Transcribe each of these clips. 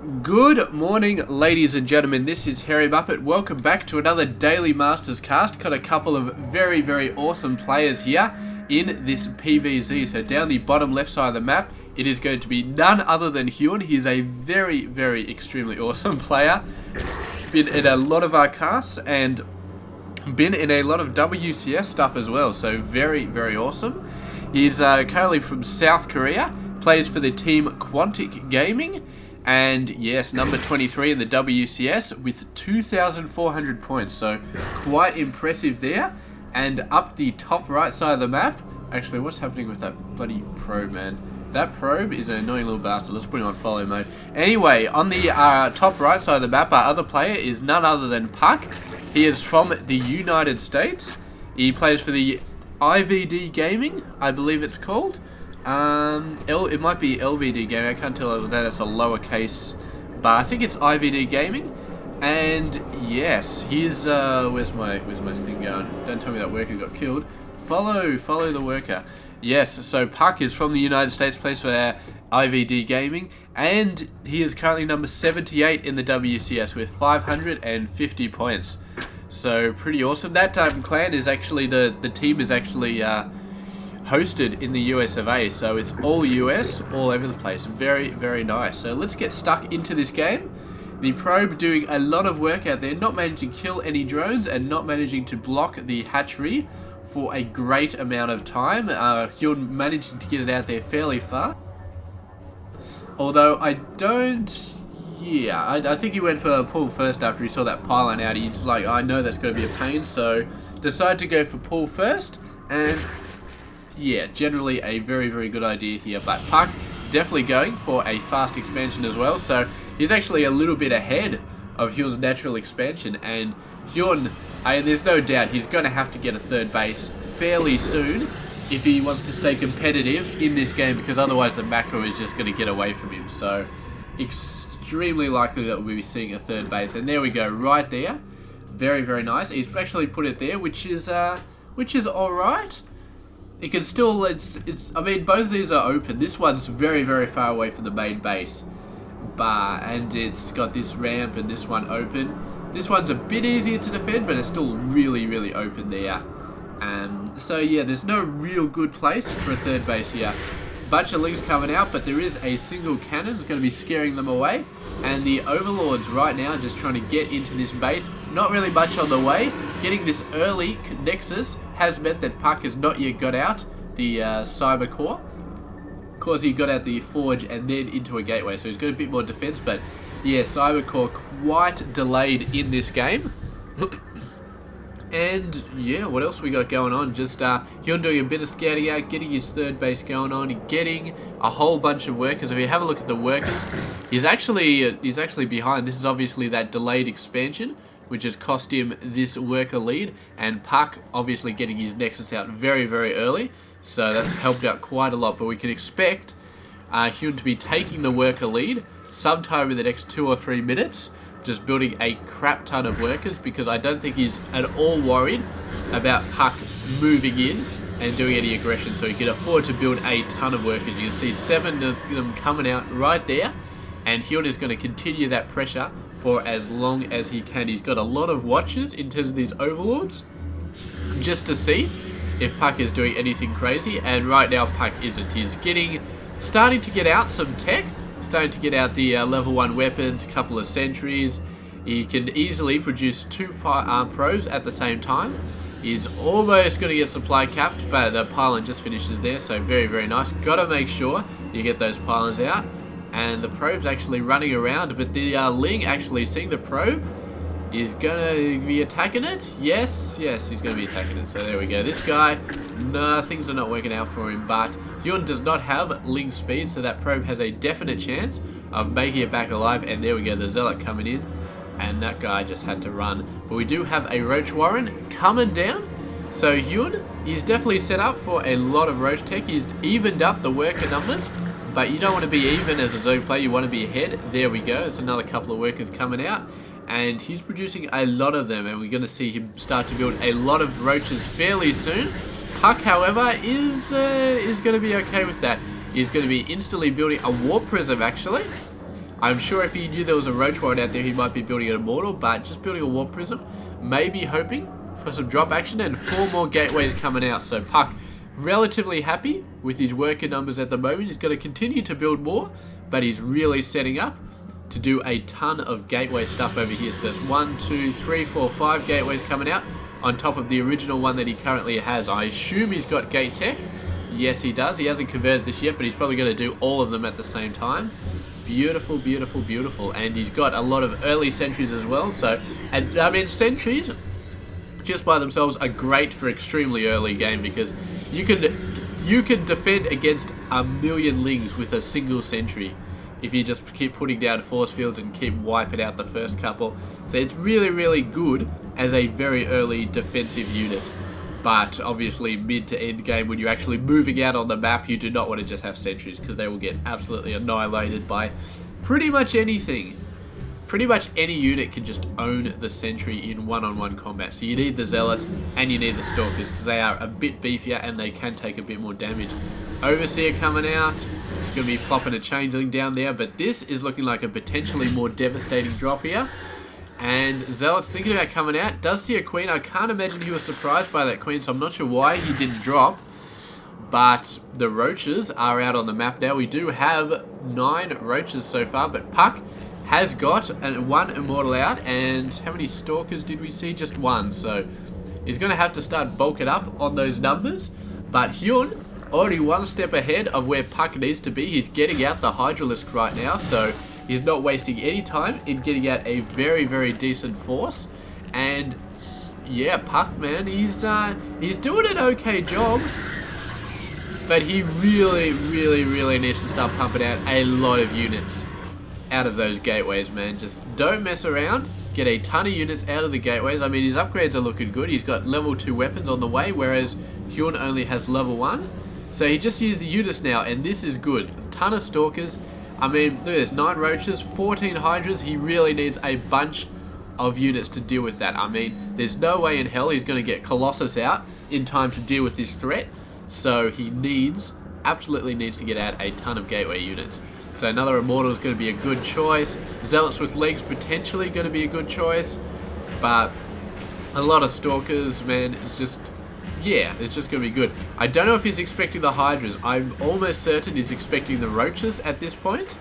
Good morning, ladies and gentlemen. This is Harry Muppet. Welcome back to another Daily Masters cast. Got a couple of very awesome players here in this PvZ. So down the bottom left side of the map, it is going to be none other than HyuN. He is a very extremely awesome player. Been in a lot of our casts and been in a lot of WCS stuff as well. So very awesome. He's currently from South Korea. Plays for the team PvZ Gaming. And yes, number 23 in the WCS with 2,400 points. So quite impressive there. And up the top right side of the map. Actually, what's happening with that bloody probe, man? That probe is an annoying little bastard. Let's put him on follow mode. Anyway, on the top right side of the map, our other player is none other than puCK. He is from the United States. He plays for the IVD Gaming, I believe it's called. It might be LVD Gaming. I can't tell whether that's a lowercase, but I think it's IVD Gaming. And yes, he's where's my thing going? Don't tell me that worker got killed. Follow the worker. Yes, so puCK is from the United States, plays for IVD Gaming, and he is currently number 78 in the WCS with 550 points. So pretty awesome. That clan is actually the team is actually hosted in the US of A, so it's all US, all over the place. Very nice. So let's get stuck into this game. The probe doing a lot of work out there, not managing to kill any drones and not managing to block the hatchery for a great amount of time. HyuN managing to get it out there fairly far. Although I don't... Yeah, I think he went for a pull first after he saw that pylon out. He's like, I know that's going to be a pain, so decided to go for pull first. And yeah, generally a very good idea here. But puCK definitely going for a fast expansion as well. So he's actually a little bit ahead of HyuN's natural expansion. And HyuN, there's no doubt he's going to have to get a third base fairly soon if he wants to stay competitive in this game, because otherwise the macro is just going to get away from him. So extremely likely that we'll be seeing a third base. And there we go, right there. Very nice. He's actually put it there, which is alright. It can still, I mean, both of these are open. This one's very far away from the main base. And it's got this ramp and this one open. This one's a bit easier to defend, but it's still really open there. So yeah, there's no real good place for a third base here. Bunch of links coming out, but there is a single cannon that's going to be scaring them away. And the overlords right now just trying to get into this base. Not really much on the way. Getting this early nexus has meant that puCK has not yet got out the cyber core. Of course, he got out the forge and then into a gateway, so he's got a bit more defense. But yeah, cyber core quite delayed in this game. And yeah, what else we got going on? Just HyuN doing a bit of scouting out, getting his third base going on, getting a whole bunch of workers. If you have a look at the workers, he's actually behind. This is obviously that delayed expansion, which has cost him this worker lead. And puCK obviously getting his nexus out very early, so that's helped out quite a lot. But we can expect HyuN to be taking the worker lead sometime in the next 2 or 3 minutes. Just building a crap ton of workers, because I don't think he's at all worried about puCK moving in and doing any aggression, so he can afford to build a ton of workers. You can see 7 of them coming out right there, and HyuN is going to continue that pressure for as long as he can. He's got a lot of watchers in terms of these overlords, just to see if puCK is doing anything crazy, and right now puCK isn't. He's starting to get out some tech. Starting to get out the level 1 weapons, a couple of sentries. He can easily produce 2 probes at the same time. He's almost going to get supply capped, but the pylon just finishes there, so very nice. Got to make sure you get those pylons out. And the probe's actually running around, but the Ling actually seeing the probe is going to be attacking it. Yes, he's going to be attacking it. So there we go. This guy, no, things are not working out for him, but HyuN does not have Ling speed, so that probe has a definite chance of making it back alive. And there we go, the Zealot coming in, and that guy just had to run. But we do have a Roach Warren coming down, so HyuN is definitely set up for a lot of Roach tech. He's evened up the worker numbers, but you don't want to be even as a zone player, you want to be ahead. There we go, it's another couple of workers coming out, and he's producing a lot of them, and we're going to see him start to build a lot of roaches fairly soon. puCK, however, is going to be okay with that. He's going to be instantly building a warp prism, actually. I'm sure if he knew there was a Roach Warren out there, he might be building an Immortal, but just building a Warp Prism, maybe hoping for some drop action, and 4 more gateways coming out. So puCK relatively happy with his worker numbers at the moment. He's going to continue to build more, but he's really setting up to do a ton of gateway stuff over here. So there's 1, 2, 3, 4, 5 gateways coming out on top of the original one that he currently has. I assume he's got gate tech. Yes, he does. He hasn't converted this yet, but he's probably going to do all of them at the same time. Beautiful, beautiful, beautiful. And he's got a lot of early sentries as well. So, and I mean, sentries just by themselves are great for extremely early game, because you can defend against a million lings with a single sentry if you just keep putting down force fields and keep wiping out the first couple. So it's really, really good as a very early defensive unit. But obviously mid to end game, when you're actually moving out on the map, you do not want to just have sentries, because they will get absolutely annihilated by pretty much anything. Pretty much any unit can just own the sentry in one-on-one combat. So you need the Zealots and you need the Stalkers, because they are a bit beefier and they can take a bit more damage. Overseer coming out. It's going to be plopping a Changeling down there, but this is looking like a potentially more devastating drop here. And Zealot's thinking about coming out. Does see a Queen. I can't imagine he was surprised by that Queen, so I'm not sure why he didn't drop. But the Roaches are out on the map now. We do have 9 Roaches so far, but puCK has got 1 Immortal out. And how many Stalkers did we see? Just 1. So he's going to have to start bulking up on those numbers. But HyuN already 1 step ahead of where puCK needs to be. He's getting out the Hydralisk right now, so he's not wasting any time in getting out a very, very decent force. And yeah, puCK, man, he's doing an okay job, but he really, really, really needs to start pumping out a lot of units out of those gateways, man. Just don't mess around. Get a ton of units out of the gateways. I mean, his upgrades are looking good. He's got level 2 weapons on the way, whereas HyuN only has level 1. So he just used the Utis now, and this is good. A ton of Stalkers. I mean, look at this, 9 Roaches, 14 Hydras. He really needs a bunch of units to deal with that. I mean, there's no way in hell he's going to get Colossus out in time to deal with this threat. So he absolutely needs to get out a ton of gateway units. So another Immortal is going to be a good choice. Zealots with legs potentially going to be a good choice. But a lot of Stalkers, man, it's just... yeah, it's just going to be good. I don't know if he's expecting the Hydras. I'm almost certain he's expecting the Roaches at this point,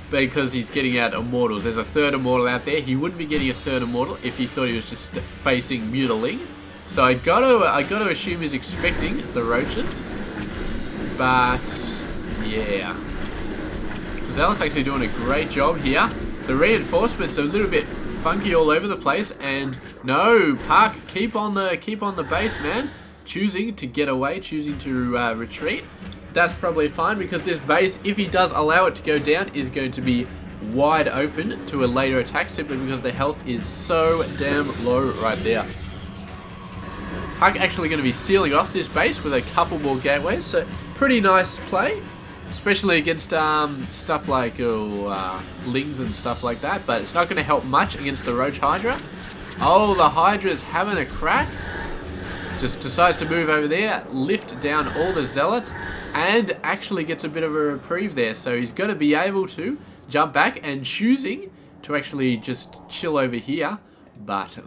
because he's getting out Immortals. There's a 3rd Immortal out there. He wouldn't be getting a 3rd Immortal if he thought he was just facing Mutiling. So I got to assume he's expecting the Roaches. But yeah, Zealot's actually doing a great job here. The reinforcements are a little bit funky all over the place, and no, puCK, keep on the base, man. Choosing to get away, choosing to retreat. That's probably fine, because this base, if he does allow it to go down, is going to be wide open to a later attack, simply because the health is so damn low right there. puCK actually going to be sealing off this base with a couple more gateways, so pretty nice play. Especially against stuff like lings and stuff like that, but it's not going to help much against the Roach Hydra. Oh, the Hydra's having a crack. Just decides to move over there, lift down all the Zealots, and actually gets a bit of a reprieve there. So he's going to be able to jump back, and choosing to actually just chill over here. But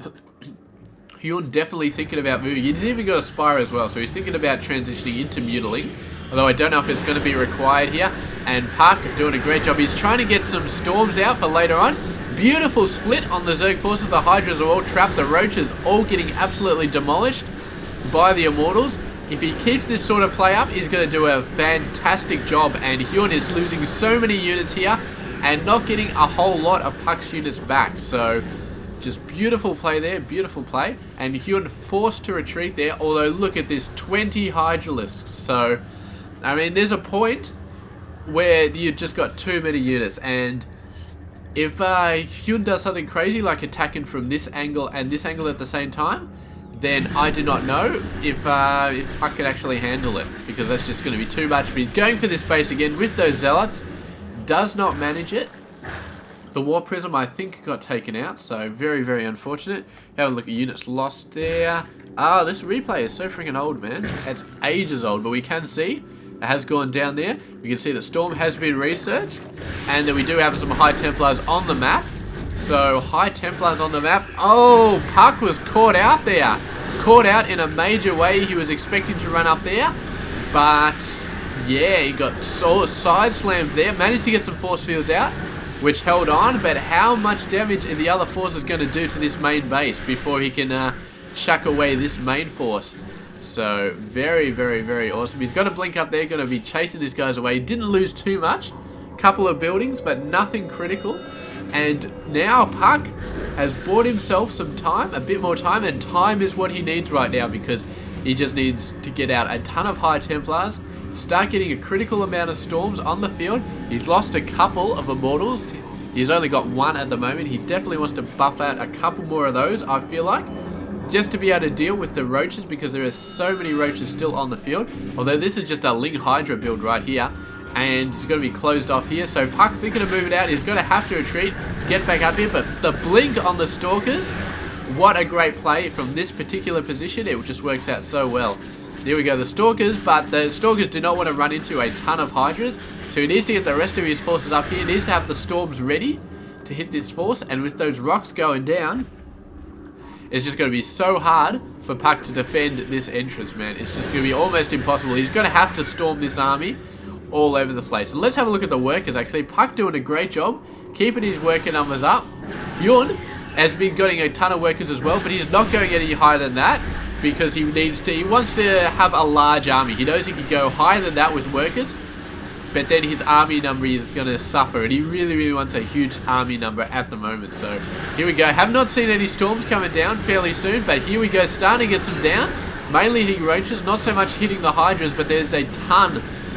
HyuN definitely thinking about moving. He's even got a Spire as well, so he's thinking about transitioning into Mutiling. Although I don't know if it's going to be required here. And puCK doing a great job. He's trying to get some Storms out for later on. Beautiful split on the Zerg forces. The Hydras are all trapped. The Roaches all getting absolutely demolished by the Immortals. If he keeps this sort of play up, he's going to do a fantastic job. And HyuN is losing so many units here and not getting a whole lot of puCK's units back. So just beautiful play there, beautiful play. And HyuN forced to retreat there. Although look at this, 20 Hydralisks. So I mean, there's a point where you've just got too many units, and if HyuN does something crazy like attacking from this angle and this angle at the same time, then I do not know if puCK can actually handle it, because that's just going to be too much. But he's going for this base again with those Zealots, does not manage it. The Warp Prism, I think, got taken out, so very, very unfortunate. Have a look at units lost there. Ah, this replay is so freaking old, man. It's ages old, but we can see that has gone down there. We can see that Storm has been researched, and that we do have some High Templars on the map. So, High Templars on the map. Oh, puCK was caught out there. Caught out in a major way. He was expecting to run up there, but yeah, he got side slammed there. Managed to get some force fields out, which held on, but how much damage are the other forces going to do to this main base before he can shuck away this main force? So, very, very, very awesome. He's going to blink up there, going to be chasing these guys away. He didn't lose too much. Couple of buildings, but nothing critical. And now puCK has bought himself some time, a bit more time, and time is what he needs right now, because he just needs to get out a ton of High Templars, start getting a critical amount of Storms on the field. He's lost a couple of Immortals. He's only got one at the moment. He definitely wants to buff out a couple more of those, I feel like, just to be able to deal with the roaches, because there are so many roaches still on the field. Although this is just a Ling Hydra build right here, and he's going to be closed off here. So puCK thinking of moving out. He's going to have to retreat, get back up here, but the blink on the Stalkers, what a great play from this particular position. It just works out so well. There we go, the Stalkers, but the Stalkers do not want to run into a ton of Hydras, so he needs to get the rest of his forces up here. He needs to have the Storms ready to hit this force, and with those rocks going down, it's just going to be so hard for puCK to defend this entrance, man. It's just going to be almost impossible. He's going to have to storm this army all over the place. And let's have a look at the workers, actually. puCK doing a great job, keeping his worker numbers up. HyuN has been getting a ton of workers as well, but he's not going any higher than that, because he wants to have a large army. He knows he can go higher than that with workers, but then his army number is going to suffer, and he really, really wants a huge army number at the moment. So here we go. Have not seen any Storms coming down fairly soon, but here we go, starting to get some down. Mainly hitting roaches, not so much hitting the Hydras, but there's a ton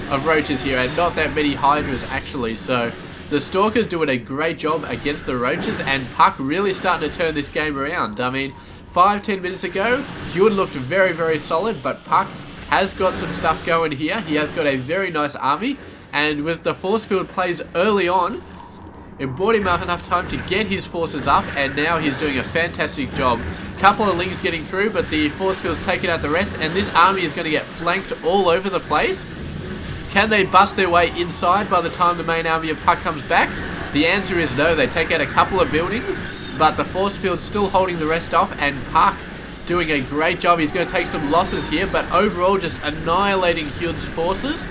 of roaches here, and not that many Hydras actually. So the Stalkers doing a great job against the roaches, and puCK really starting to turn this game around. I mean, 5-10 minutes ago, HyuN looked very, very solid, but puCK has got some stuff going here. He has got a very nice army, and with the force field plays early on, it bought him enough time to get his forces up, and now he's doing a fantastic job. Couple of Lings getting through, but the force field's taking out the rest, and this army is going to get flanked all over the place. Can they bust their way inside by the time the main army of puCK comes back? The answer is no. They take out a couple of buildings, but the force field's still holding the rest off, and puCK doing a great job. He's going to take some losses here, but overall just annihilating HyuN's forces,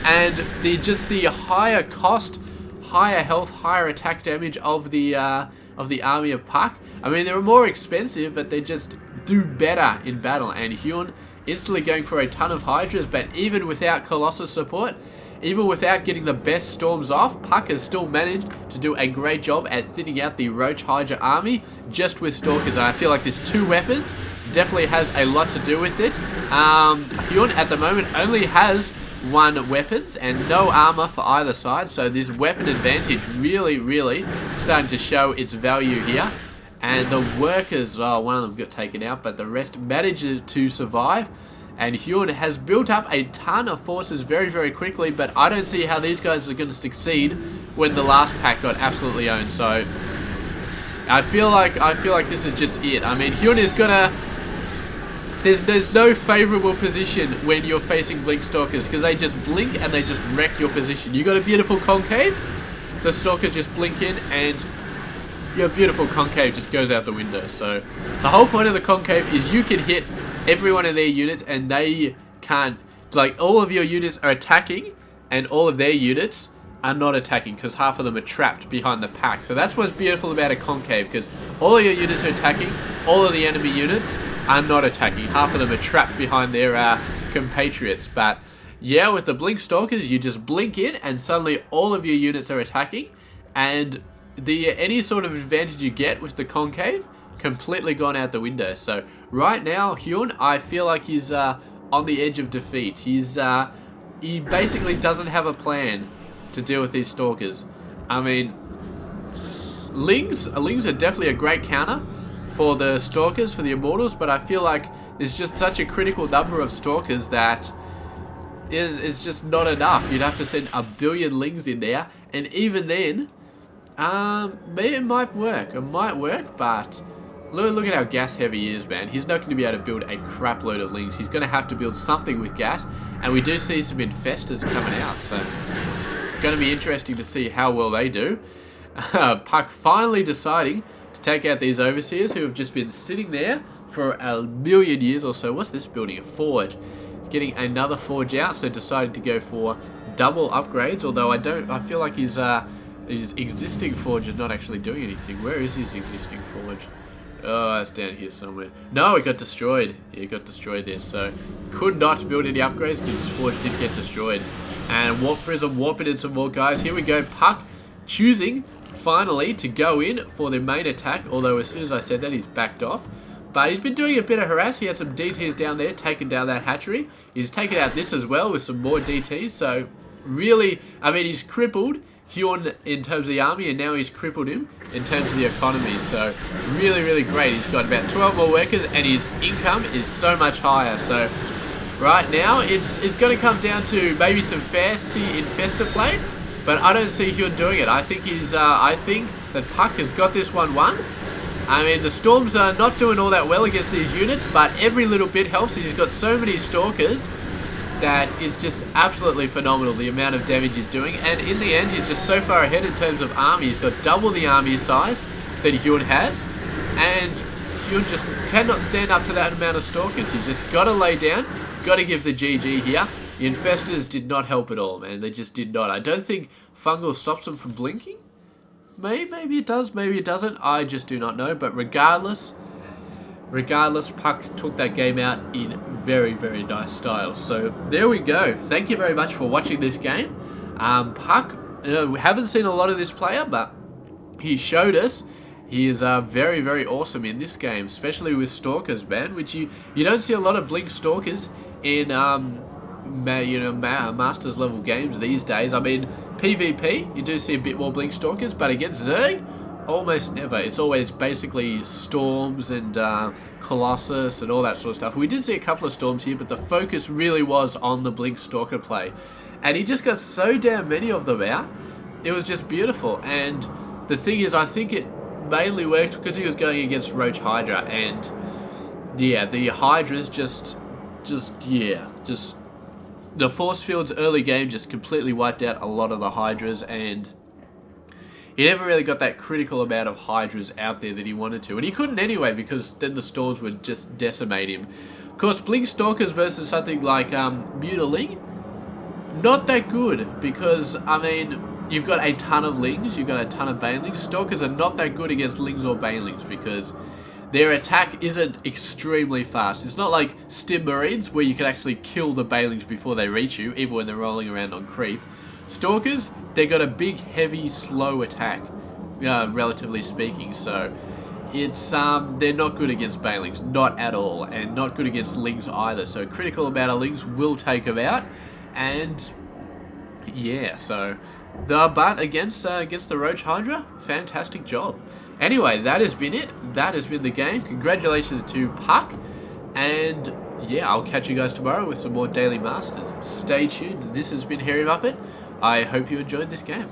and the higher cost, higher health, higher attack damage of the army of puCK. I mean, they're more expensive, but they just do better in battle, and HyuN instantly going for a ton of Hydras, but even without Colossus support, even without getting the best Storms off, puCK has still managed to do a great job at thinning out the Roach Hydra army just with Stalkers. And I feel like this 2 weapons definitely has a lot to do with it. HyuN at the moment only has 1 weapons and no armor for either side, so this weapon advantage really, really starting to show its value here. And the workers, well, one of them got taken out, but the rest managed to survive. And HyuN has built up a ton of forces very, very quickly, but I don't see how these guys are going to succeed when the last pack got absolutely owned. So I feel like this is just it. I mean, HyuN is gonna. There's no favorable position when you're facing Blink Stalkers, because they just blink and they just wreck your position. You got a beautiful concave, the Stalkers just blink in, and your beautiful concave just goes out the window. So the whole point of the concave is you can hit every one of their units and they can't, like, all of your units are attacking and all of their units are not attacking because half of them are trapped behind the pack. So that's what's beautiful about a concave, because all of your units are attacking, all of the enemy units are not attacking. Half of them are trapped behind their compatriots. But yeah, with the Blink Stalkers, you just blink in and suddenly all of your units are attacking, and any sort of advantage you get with the concave completely gone out the window. So right now, HyuN, I feel like he's on the edge of defeat. He basically doesn't have a plan to deal with these Stalkers. I mean, Lings are definitely a great counter for the Stalkers, for the Immortals, but I feel like there's just such a critical number of Stalkers that is just not enough. You'd have to send a billion Lings in there, and even then, maybe it might work. It might work, but Look at how gas heavy he is, man. He's not going to be able to build a crap load of lings. He's going to have to build something with gas. And we do see some infestors coming out. So, going to be interesting to see how well they do. puCK finally deciding to take out these overseers who have just been sitting there for a million years or so. What's this building? A forge. Getting another forge out. So, decided to go for double upgrades. Although I feel like his existing forge is not actually doing anything. Where is his existing forge? Oh, it's down here somewhere. No, it got destroyed. Yeah, it got destroyed there. So, could not build any upgrades because his forge did get destroyed. And Warp Prism warping in some more guys. Here we go. puCK choosing, finally, to go in for the main attack. Although, as soon as I said that, he's backed off. But he's been doing a bit of harass. He had some DTs down there, taking down that hatchery. He's taken out this as well with some more DTs. So, really, I mean, he's crippled HyuN in terms of the army, and now he's crippled him in terms of the economy. So really, really great. He's got about 12 more workers, and his income is so much higher. So right now, it's going to come down to maybe some fancy infestor play, but I don't see HyuN doing it. I think I think that puCK has got this one won. I mean, the storms are not doing all that well against these units, but every little bit helps. He's got so many stalkers that is just absolutely phenomenal, the amount of damage he's doing. And in the end, he's just so far ahead in terms of army. He's got double the army size that HyuN has, and HyuN just cannot stand up to that amount of stalkers. He's just got to lay down, got to give the GG here. The infestors did not help at all, man. They just did not. I don't think fungal stops them from blinking. Maybe it does, maybe it doesn't. I just do not know, but regardless, puCK took that game out in very, very nice style. So there we go. Thank you very much for watching this game. puCK, we haven't seen a lot of this player, but he showed us he is very, very awesome in this game, especially with stalkers, man. Which you don't see a lot of blink stalkers in masters level games these days. I mean, PvP you do see a bit more blink stalkers, but against Zerg, almost never. It's always basically storms and Colossus and all that sort of stuff. We did see a couple of storms here, but the focus really was on the blink stalker play, and he just got so damn many of them out. It was just beautiful. And the thing is, I think it mainly worked because he was going against Roach Hydra, and yeah, the Hydras just the force fields early game just completely wiped out a lot of the Hydras, and he never really got that critical amount of Hydras out there that he wanted to. And he couldn't anyway, because then the storms would just decimate him. Of course, Blink Stalkers versus something like Mutiling, not that good, because, I mean, you've got a ton of Lings, you've got a ton of Banelings. Stalkers are not that good against Lings or Banelings, because their attack isn't extremely fast. It's not like Stim Marines, where you can actually kill the Banelings before they reach you, even when they're rolling around on creep. Stalkers, they got a big, heavy, slow attack, relatively speaking. So it's they're not good against Banelings, not at all, and not good against Lings either. So critical amount of Lings will take them out, and yeah. So but against the Roach Hydra, fantastic job. Anyway, that has been it. That has been the game. Congratulations to puCK, and yeah, I'll catch you guys tomorrow with some more Daily Masters. Stay tuned. This has been HyuN. I hope you enjoyed this game.